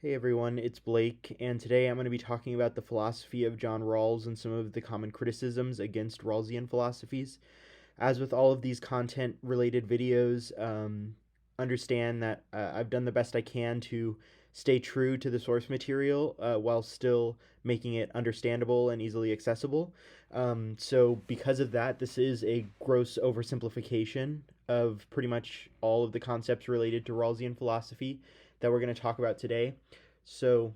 Hey everyone, it's Blake, and today I'm going to be talking about the philosophy of John Rawls and some of the common criticisms against Rawlsian philosophies. As with all of these content related videos, understand that I've done the best I can to stay true to the source material while still making it understandable and easily accessible. So, because of that, this is a gross oversimplification of pretty much all of the concepts related to Rawlsian philosophy that we're going to talk about today. So,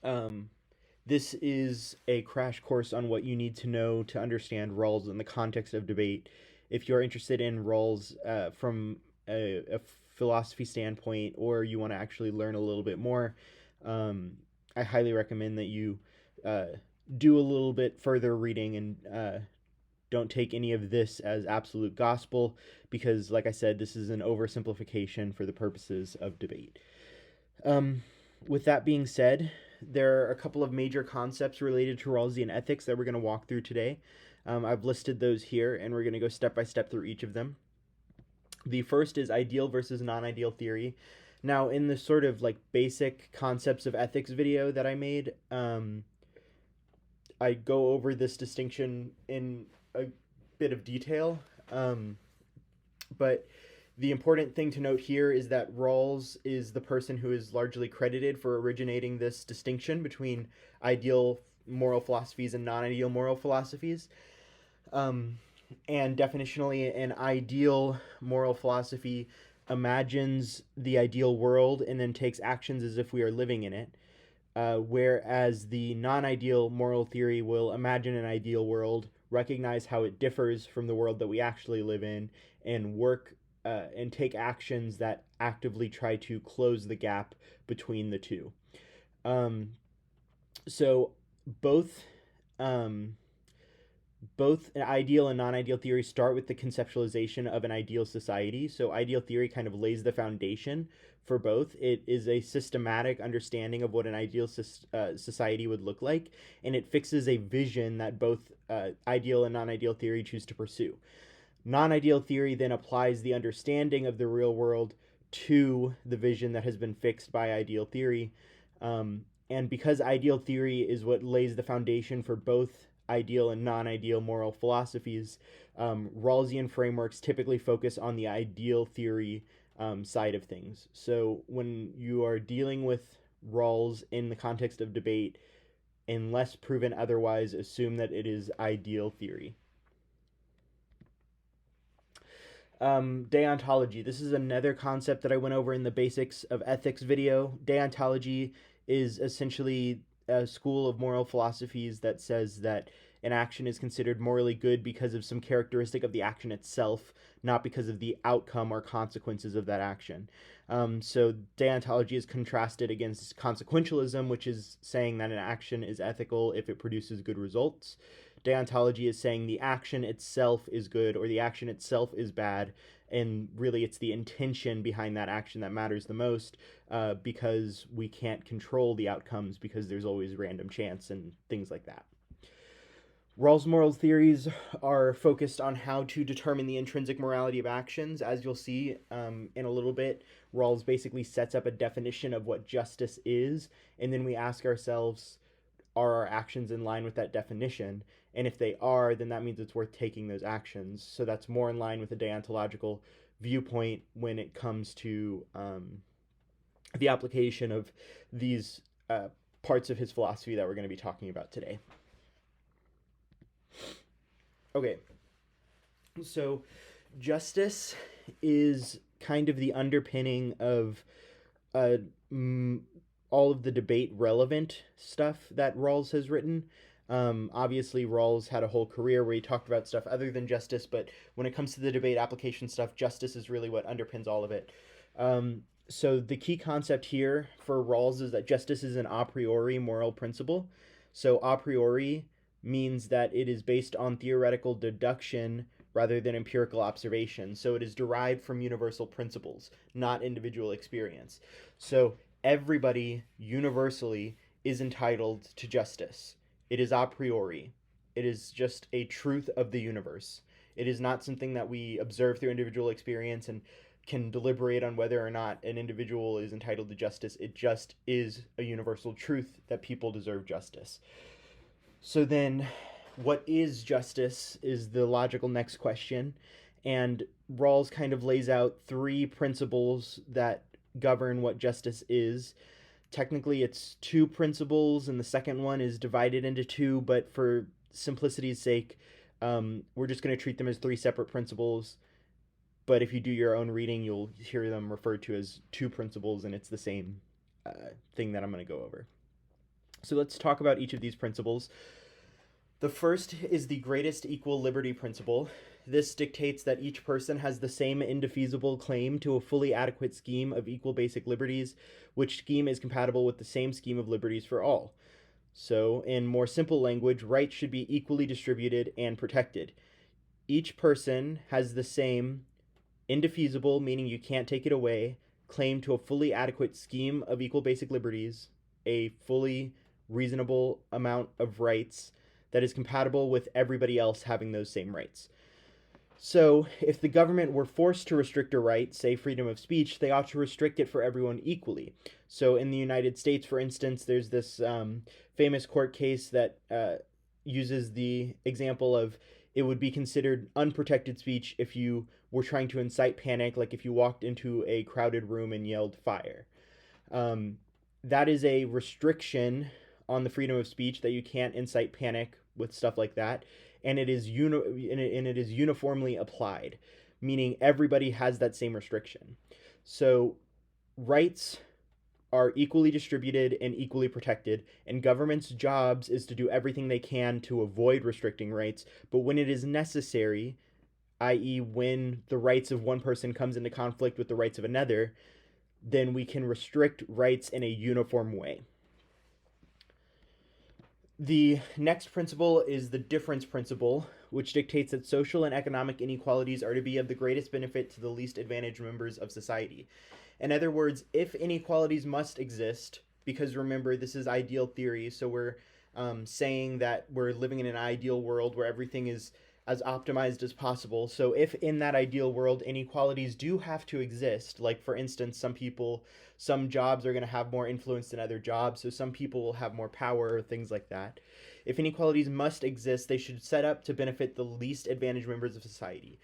um, this is a crash course on what you need to know to understand Rawls in the context of debate. If you're interested in Rawls from a philosophy standpoint, or you want to actually learn a little bit more, I highly recommend that you uh, do a little bit further reading and don't take any of this as absolute gospel because, like I said, this is an oversimplification for the purposes of debate. Um, with that being said, there are a couple of major concepts related to Rawlsian ethics that we're going to walk through today. I've listed those here, and we're going to go step by step through each of them. The first is ideal versus non ideal theory. Now, in the sort of like basic concepts of ethics video that I made, I go over this distinction in a bit of detail. But the important thing to note here is that Rawls is the person who is largely credited for originating this distinction between ideal moral philosophies and non ideal moral philosophies. Um, and definitionally, an ideal moral philosophy imagines the ideal world and then takes actions as if we are living in it. Whereas the non ideal moral theory will imagine an ideal world, recognize how it differs from the world that we actually live in, and work and take actions that actively try to close the gap between the two. Um, so both um, both an ideal and non-ideal theory start with the conceptualization of an ideal society. So ideal theory kind of lays the foundation for both. It is a systematic understanding of what an ideal society would look like, and it fixes a vision that both ideal and non-ideal theory choose to pursue. Non-ideal theory then applies the understanding of the real world to the vision that has been fixed by ideal theory. And because ideal theory is what lays the foundation for both ideal and non-ideal moral philosophies, Rawlsian frameworks typically focus on the ideal theory side of things. So when you are dealing with Rawls in the context of debate, unless proven otherwise, assume that it is ideal theory. Deontology. This is another concept that I went over in the basics of ethics video. Deontology is essentially a school of moral philosophies that says that an action is considered morally good because of some characteristic of the action itself, not because of the outcome or consequences of that action. So deontology is contrasted against consequentialism, which is saying that an action is ethical if it produces good results. Deontology is saying the action itself is good or the action itself is bad, and really it's the intention behind that action that matters the most, because we can't control the outcomes because there's always random chance and things like that. Rawls' moral theories are focused on how to determine the intrinsic morality of actions. As you'll see in a little bit, Rawls basically sets up a definition of what justice is, and then we ask ourselves, are our actions in line with that definition? And if they are, then that means it's worth taking those actions. So that's more in line with a deontological viewpoint when it comes to the application of these parts of his philosophy that we're going to be talking about today. Okay, so justice is kind of the underpinning of uh, all of the debate relevant stuff that Rawls has written. Obviously, Rawls had a whole career where he talked about stuff other than justice, but when it comes to the debate application stuff, justice is really what underpins all of it. So the key concept here for Rawls is that justice is an a priori moral principle. So a priori means that it is based on theoretical deduction rather than empirical observation. So it is derived from universal principles, not individual experience. So everybody universally is entitled to justice. It is a priori. It is just a truth of the universe. It is not something that we observe through individual experience and can deliberate on whether or not an individual is entitled to justice. It just is a universal truth that people deserve justice. So then, what is justice is the logical next question. And Rawls kind of lays out three principles that govern what justice is. Technically, it's two principles, and the second one is divided into two, but for simplicity's sake, we're just going to treat them as three separate principles. But if you do your own reading, you'll hear them referred to as two principles, and it's the same thing that I'm going to go over. So let's talk about each of these principles. The first is the greatest equal liberty principle. This dictates that each person has the same indefeasible claim to a fully adequate scheme of equal basic liberties, which scheme is compatible with the same scheme of liberties for all. So, in more simple language, rights should be equally distributed and protected. Each person has the same indefeasible, meaning you can't take it away, claim to a fully adequate scheme of equal basic liberties, a fully reasonable amount of rights that is compatible with everybody else having those same rights. So, if the government were forced to restrict a right, say freedom of speech, they ought to restrict it for everyone equally. So, in the United States, for instance, there's this famous court case that uses the example of it would be considered unprotected speech if you were trying to incite panic, like if you walked into a crowded room and yelled fire. That is a restriction on the freedom of speech, that you can't incite panic with stuff like that, and it is uniformly applied, meaning everybody has that same restriction. So rights are equally distributed and equally protected, and government's jobs is to do everything they can to avoid restricting rights, but when it is necessary, i.e. when the rights of one person comes into conflict with the rights of another, then we can restrict rights in a uniform way. The next principle is the difference principle, which dictates that social and economic inequalities are to be of the greatest benefit to the least advantaged members of society. In other words, if inequalities must exist, because remember, this is ideal theory, so we're saying that we're living in an ideal world where everything is as optimized as possible. So if in that ideal world inequalities do have to exist, like for instance, some jobs are going to have more influence than other jobs, so some people will have more power or things like that. If inequalities must exist, they should set up to benefit the least advantaged members of society.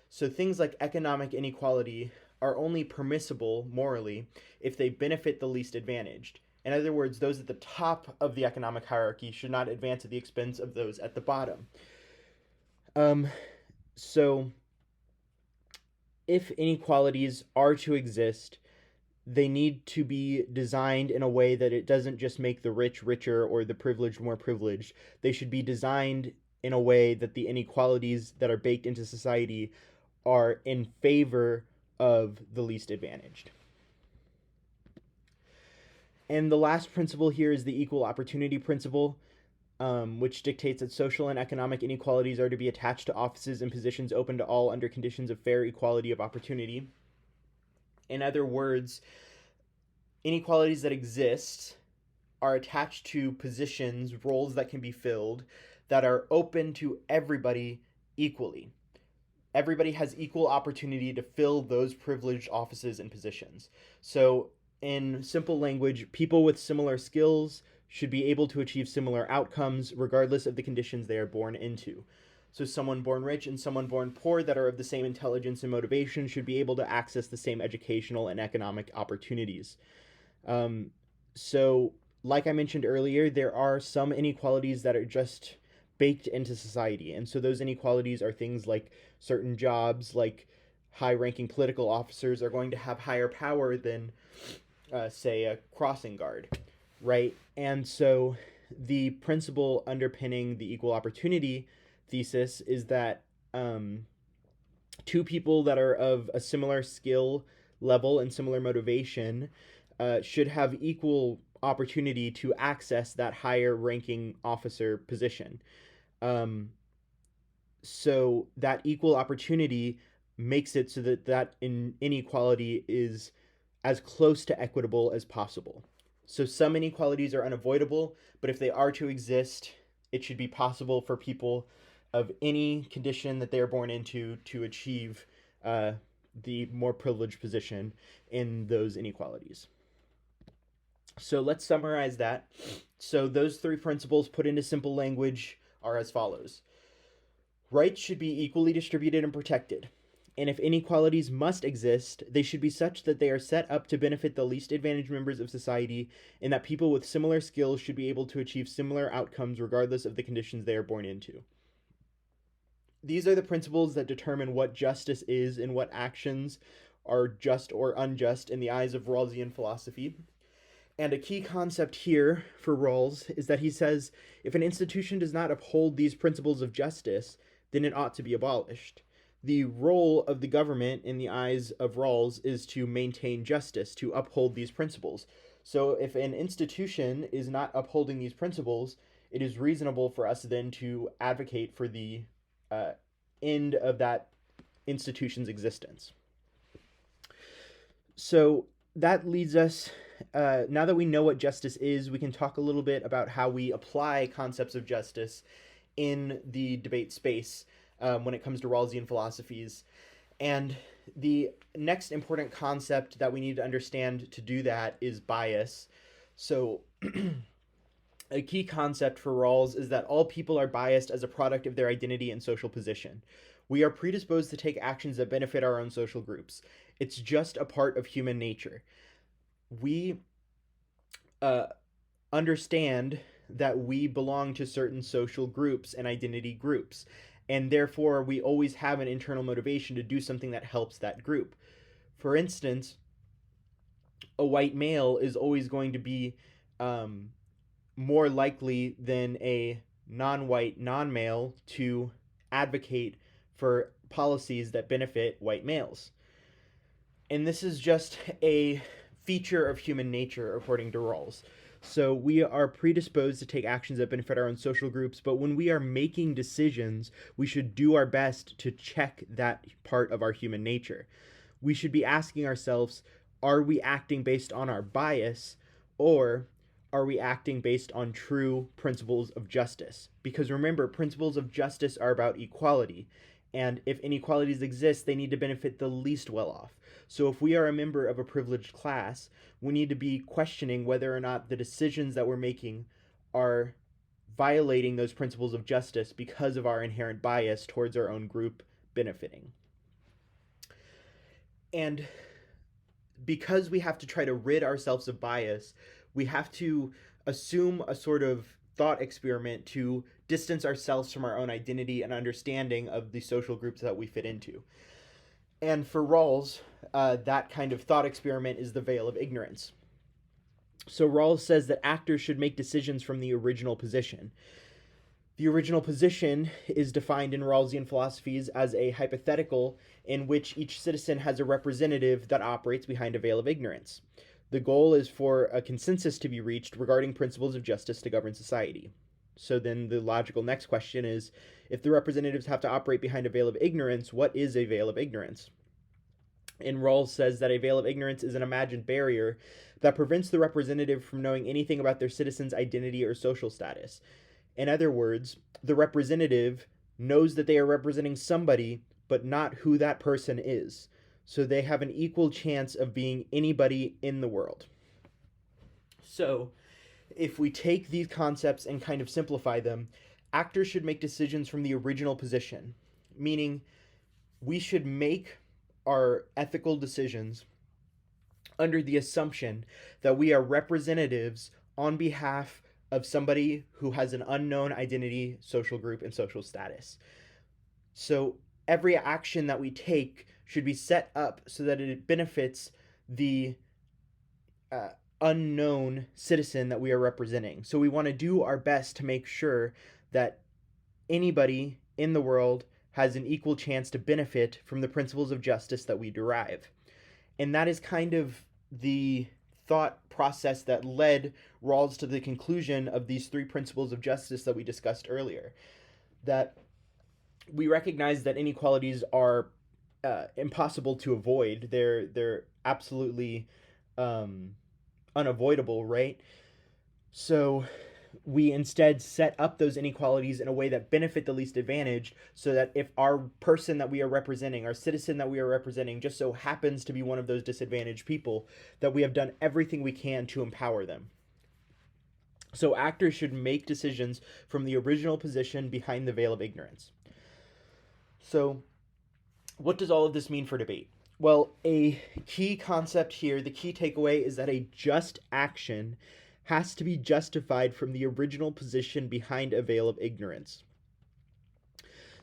So things like economic inequality are only permissible morally if they benefit the least advantaged. In other words, those at the top of the economic hierarchy should not advance at the expense of those at the bottom. So if inequalities are to exist, they need to be designed in a way that it doesn't just make the rich richer or the privileged more privileged. They should be designed in a way that the inequalities that are baked into society are in favor of the least advantaged. And the last principle here is the equal opportunity principle, which dictates that social and economic inequalities are to be attached to offices and positions open to all under conditions of fair equality of opportunity. In other words, inequalities that exist are attached to positions, roles that can be filled, that are open to everybody equally. Everybody has equal opportunity to fill those privileged offices and positions. So, in simple language, people with similar skills should be able to achieve similar outcomes regardless of the conditions they are born into. So someone born rich and someone born poor that are of the same intelligence and motivation should be able to access the same educational and economic opportunities. So, like I mentioned earlier, there are some inequalities that are just baked into society. And so those inequalities are things like certain jobs, like high-ranking political officers are going to have higher power than, say, a crossing guard, right? And so the principle underpinning the equal opportunity thesis is that two people that are of a similar skill level and similar motivation should have equal opportunity to access that higher ranking officer position. So that equal opportunity makes it so that inequality is as close to equitable as possible. So some inequalities are unavoidable, but if they are to exist, it should be possible for people of any condition that they are born into to achieve the more privileged position in those inequalities. So let's summarize that. So those three principles put into simple language are as follows. Rights should be equally distributed and protected. And if inequalities must exist, they should be such that they are set up to benefit the least advantaged members of society, and that people with similar skills should be able to achieve similar outcomes regardless of the conditions they are born into. These are the principles that determine what justice is and what actions are just or unjust in the eyes of Rawlsian philosophy. And a key concept here for Rawls is that he says if an institution does not uphold these principles of justice, then it ought to be abolished. The role of the government in the eyes of Rawls is to maintain justice, to uphold these principles. So if an institution is not upholding these principles, it is reasonable for us then to advocate for the end of that institution's existence. So that leads us, now that we know what justice is, we can talk a little bit about how we apply concepts of justice in the debate space when it comes to Rawlsian philosophies. And the next important concept that we need to understand to do that is bias. So a key concept for Rawls is that all people are biased as a product of their identity and social position. We are predisposed to take actions that benefit our own social groups. It's just a part of human nature. We understand that we belong to certain social groups and identity groups, and therefore we always have an internal motivation to do something that helps that group. For instance, a white male is always going to be more likely than a non-white non-male to advocate for policies that benefit white males. And this is just a feature of human nature, according to Rawls. So we are predisposed to take actions that benefit our own social groups, but when we are making decisions, we should do our best to check that part of our human nature. We should be asking ourselves, are we acting based on our bias, or are we acting based on true principles of justice? Because remember, principles of justice are about equality, and if inequalities exist, they need to benefit the least well off. So if we are a member of a privileged class, we need to be questioning whether or not the decisions that we're making are violating those principles of justice because of our inherent bias towards our own group benefiting. And because we have to try to rid ourselves of bias, we have to assume a sort of thought experiment to distance ourselves from our own identity and understanding of the social groups that we fit into. And for Rawls, that kind of thought experiment is the veil of ignorance. So Rawls says that actors should make decisions from the original position. The original position is defined in Rawlsian philosophies as a hypothetical in which each citizen has a representative that operates behind a veil of ignorance. The goal is for a consensus to be reached regarding principles of justice to govern society. So then the logical next question is, if the representatives have to operate behind a veil of ignorance, what is a veil of ignorance? And Rawls says that a veil of ignorance is an imagined barrier that prevents the representative from knowing anything about their citizen's identity or social status. In other words, the representative knows that they are representing somebody, but not who that person is. So they have an equal chance of being anybody in the world. So if we take these concepts and kind of simplify them, actors should make decisions from the original position, meaning we should make our ethical decisions under the assumption that we are representatives on behalf of somebody who has an unknown identity, social group, and social status. So every action that we take should be set up so that it benefits the unknown citizen that we are representing. So we want to do our best to make sure that anybody in the world has an equal chance to benefit from the principles of justice that we derive. And that is kind of the thought process that led Rawls to the conclusion of these three principles of justice that we discussed earlier. That we recognize that inequalities are impossible to avoid. They're absolutely unavoidable, right? So we instead set up those inequalities in a way that benefit the least advantaged, so that if our person that we are representing, our citizen that we are representing, just so happens to be one of those disadvantaged people, that we have done everything we can to empower them. So actors should make decisions from the original position behind the veil of ignorance. So what does all of this mean for debate? Well, a key concept here, the key takeaway, is that a just action has to be justified from the original position behind a veil of ignorance.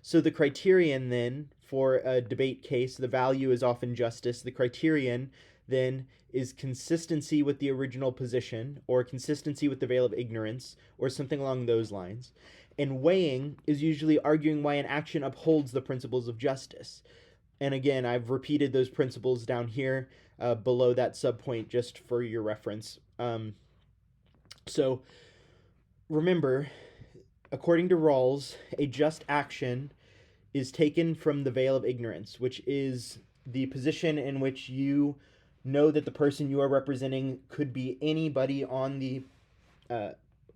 So the criterion then for a debate case, the value is often justice. The criterion then is consistency with the original position, or consistency with the veil of ignorance, or something along those lines. And weighing is usually arguing why an action upholds the principles of justice. And again, I've repeated those principles down here below that subpoint just for your reference. So remember, according to Rawls, a just action is taken from the veil of ignorance, which is the position in which you know that the person you are representing could be anybody on the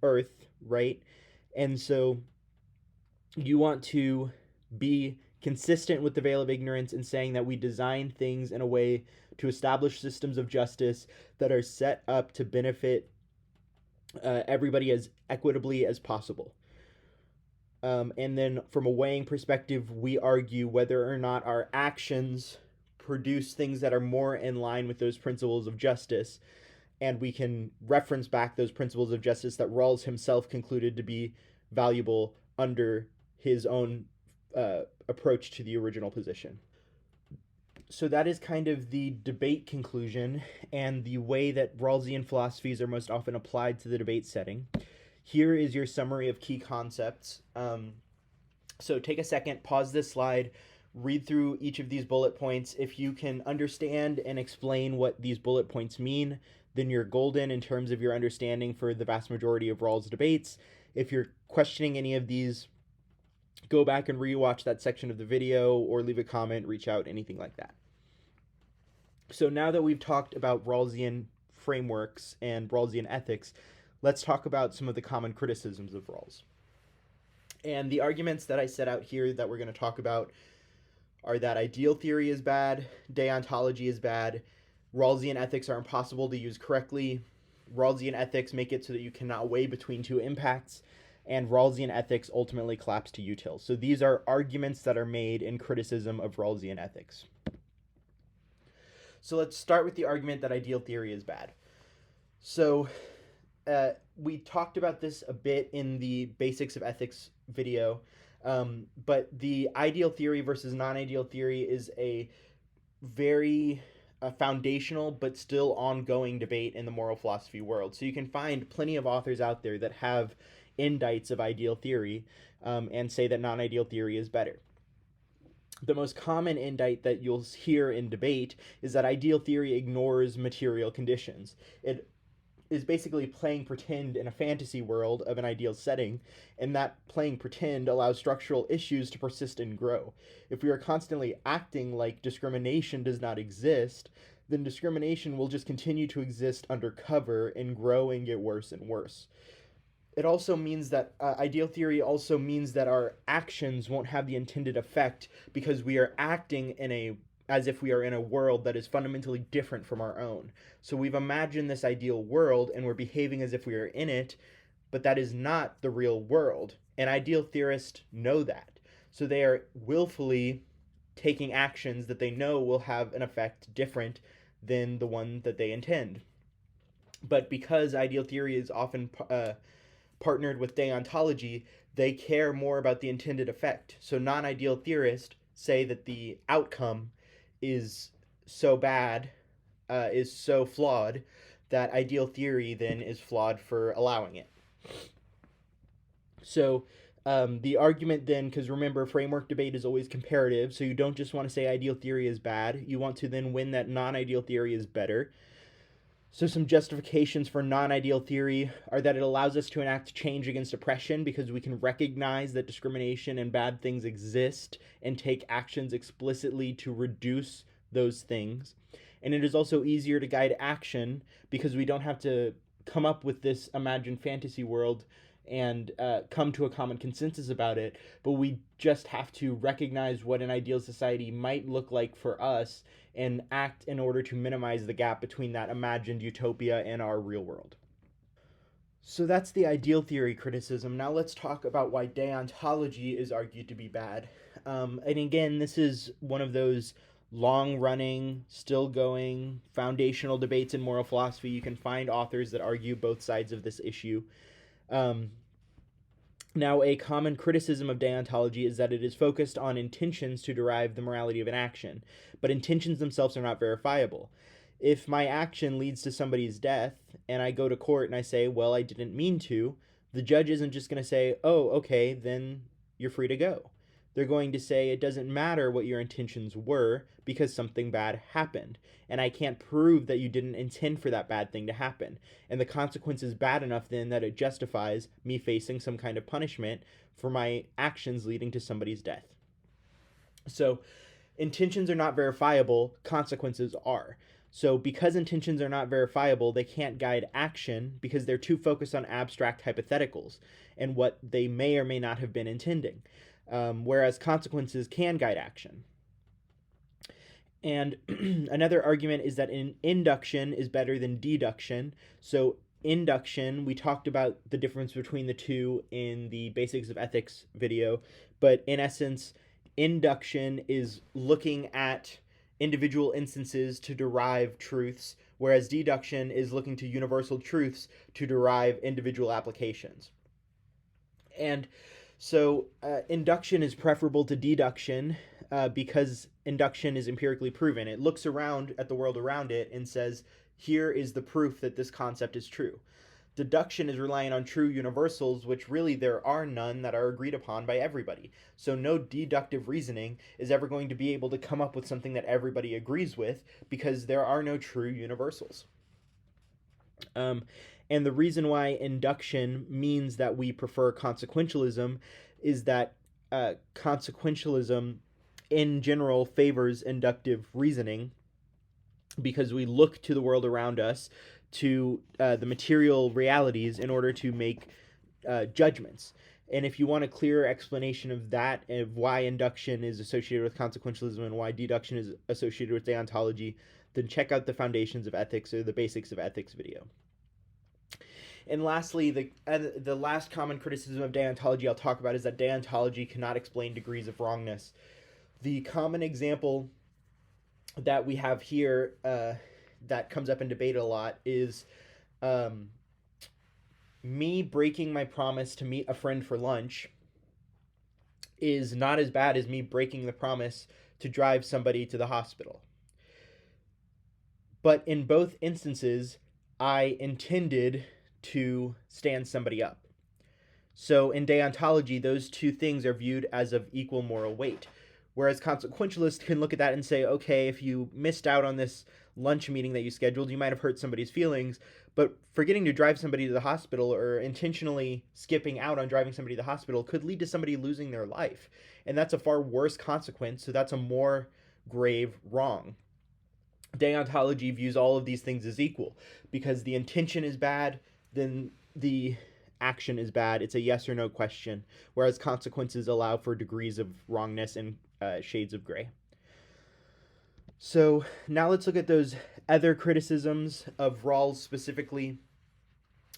earth, right? And so you want to be consistent with the veil of ignorance in saying that we design things in a way to establish systems of justice that are set up to benefit everybody as equitably as possible. And then from a weighing perspective, we argue whether or not our actions produce things that are more in line with those principles of justice, and we can reference back those principles of justice that Rawls himself concluded to be valuable under his own approach to the original position. So that is kind of the debate conclusion and the way that Rawlsian philosophies are most often applied to the debate setting. Here is your summary of key concepts. So take a second, pause this slide, read through each of these bullet points. If you can understand and explain what these bullet points mean, then you're golden in terms of your understanding for the vast majority of Rawls debates. If you're questioning any of these, go back and rewatch that section of the video or leave a comment, reach out, anything like that. So now that we've talked about Rawlsian frameworks and Rawlsian ethics, let's talk about some of the common criticisms of Rawls. And the arguments that I set out here that we're going to talk about are that ideal theory is bad, deontology is bad, Rawlsian ethics are impossible to use correctly, Rawlsian ethics make it so that you cannot weigh between two impacts, and Rawlsian ethics ultimately collapse to util. So these are arguments that are made in criticism of Rawlsian ethics. So let's start with the argument that ideal theory is bad. So we talked about this a bit in the Basics of Ethics video, but the ideal theory versus non-ideal theory is a very foundational but still ongoing debate in the moral philosophy world. So you can find plenty of authors out there that have indicts of ideal theory and say that non-ideal theory is better. The most common indictment that you'll hear in debate is that ideal theory ignores material conditions. It is basically playing pretend in a fantasy world of an ideal setting, and that playing pretend allows structural issues to persist and grow. If we are constantly acting like discrimination does not exist, then discrimination will just continue to exist under cover and grow and get worse and worse. It also means that ideal theory also means that our actions won't have the intended effect because we are acting as if we are in a world that is fundamentally different from our own. So we've imagined this ideal world and we're behaving as if we are in it, but that is not the real world. And ideal theorists know that. So they are willfully taking actions that they know will have an effect different than the one that they intend. But because ideal theory is often partnered with deontology, they care more about the intended effect. So non-ideal theorists say that the outcome is so bad, is so flawed, that ideal theory then is flawed for allowing it. So the argument then, because remember, framework debate is always comparative, so you don't just want to say ideal theory is bad, you want to then win that non-ideal theory is better. So some justifications for non-ideal theory are that it allows us to enact change against oppression because we can recognize that discrimination and bad things exist and take actions explicitly to reduce those things. And it is also easier to guide action because we don't have to come up with this imagined fantasy world and come to a common consensus about it, but we just have to recognize what an ideal society might look like for us and act in order to minimize the gap between that imagined utopia and our real world. So that's the ideal theory criticism. Now let's talk about why deontology is argued to be bad. And again, this is one of those long running, still going, foundational debates in moral philosophy. You can find authors that argue both sides of this issue. Now, a common criticism of deontology is that it is focused on intentions to derive the morality of an action, but intentions themselves are not verifiable. If my action leads to somebody's death and I go to court and I say, well, I didn't mean to, the judge isn't just going to say, oh, okay, then you're free to go. They're going to say it doesn't matter what your intentions were because something bad happened. And I can't prove that you didn't intend for that bad thing to happen. And the consequence is bad enough then that it justifies me facing some kind of punishment for my actions leading to somebody's death. So intentions are not verifiable, consequences are. So because intentions are not verifiable, they can't guide action because they're too focused on abstract hypotheticals and what they may or may not have been intending. Whereas consequences can guide action. And another argument is that induction is better than deduction. So induction, we talked about the difference between the two in the Basics of Ethics video, but in essence, induction is looking at individual instances to derive truths, whereas deduction is looking to universal truths to derive individual applications. And so induction is preferable to deduction because induction is empirically proven. It looks around at the world around it and says, here is the proof that this concept is true. Deduction is relying on true universals, which really there are none that are agreed upon by everybody. So no deductive reasoning is ever going to be able to come up with something that everybody agrees with because there are no true universals. And the reason why induction means that we prefer consequentialism is that consequentialism in general favors inductive reasoning because we look to the world around us, to the material realities in order to make judgments. And if you want a clearer explanation of that, of why induction is associated with consequentialism and why deduction is associated with deontology, then check out the Foundations of Ethics or the Basics of Ethics video. And lastly, the last common criticism of deontology I'll talk about is that deontology cannot explain degrees of wrongness. The common example that we have here that comes up in debate a lot is me breaking my promise to meet a friend for lunch is not as bad as me breaking the promise to drive somebody to the hospital. But in both instances, I intended to stand somebody up. So in deontology, those two things are viewed as of equal moral weight. Whereas consequentialists can look at that and say, okay, if you missed out on this lunch meeting that you scheduled, you might have hurt somebody's feelings, but forgetting to drive somebody to the hospital or intentionally skipping out on driving somebody to the hospital could lead to somebody losing their life. And that's a far worse consequence, so that's a more grave wrong. Deontology views all of these things as equal because the intention is bad, then the action is bad. It's a yes or no question, whereas consequences allow for degrees of wrongness and shades of gray. So now let's look at those other criticisms of Rawls specifically.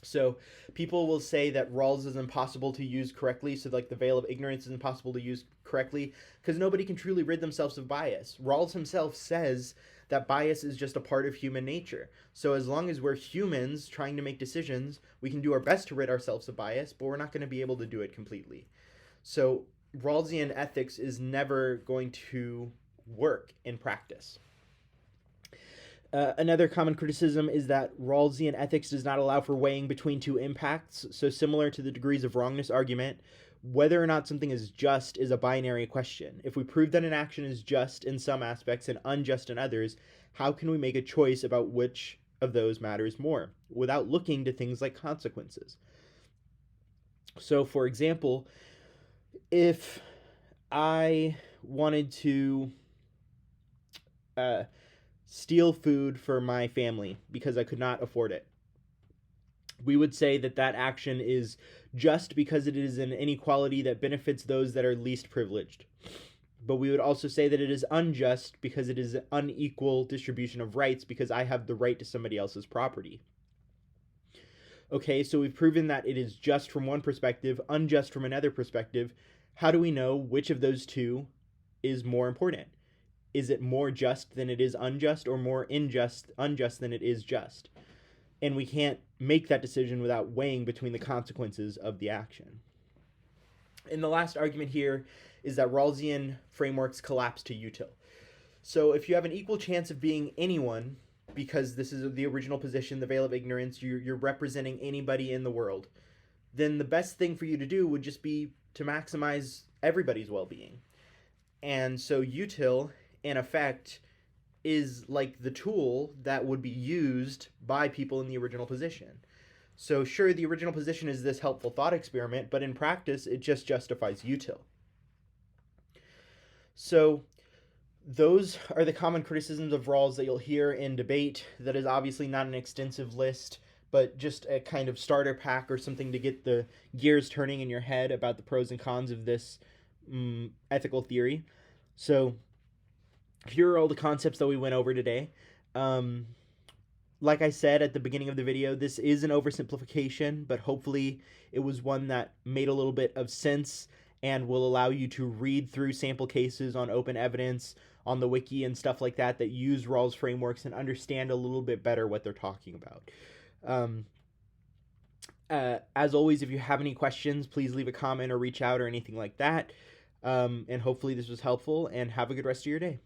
So people will say that Rawls is impossible to use correctly, so like the veil of ignorance is impossible to use correctly because nobody can truly rid themselves of bias. Rawls himself says that bias is just a part of human nature. So as long as we're humans trying to make decisions, we can do our best to rid ourselves of bias, but we're not going to be able to do it completely. So Rawlsian ethics is never going to work in practice. Another common criticism is that Rawlsian ethics does not allow for weighing between two impacts. So similar to the degrees of wrongness argument, whether or not something is just is a binary question. If we prove that an action is just in some aspects and unjust in others, how can we make a choice about which of those matters more without looking to things like consequences? So, for example, if I wanted to steal food for my family because I could not afford it, we would say that that action is just because it is an inequality that benefits those that are least privileged. But we would also say that it is unjust because it is an unequal distribution of rights because I have the right to somebody else's property. Okay, so we've proven that it is just from one perspective, unjust from another perspective. How do we know which of those two is more important? Is it more just than it is unjust, or more unjust than it is just? And we can't make that decision without weighing between the consequences of the action. And the last argument here is that Rawlsian frameworks collapse to util. So if you have an equal chance of being anyone, because this is the original position, the veil of ignorance, you're representing anybody in the world, then the best thing for you to do would just be to maximize everybody's well-being. And so util, in effect, is like the tool that would be used by people in the original position. So sure, the original position is this helpful thought experiment, but in practice, it just justifies util. So those are the common criticisms of Rawls that you'll hear in debate. That is obviously not an extensive list, but just a kind of starter pack or something to get the gears turning in your head about the pros and cons of this ethical theory. So here are all the concepts that we went over today. Like I said at the beginning of the video, this is an oversimplification, but hopefully it was one that made a little bit of sense and will allow you to read through sample cases on open evidence, on the wiki and stuff like that use Rawls frameworks and understand a little bit better what they're talking about. As always, if you have any questions, please leave a comment or reach out or anything like that. And hopefully this was helpful, and have a good rest of your day.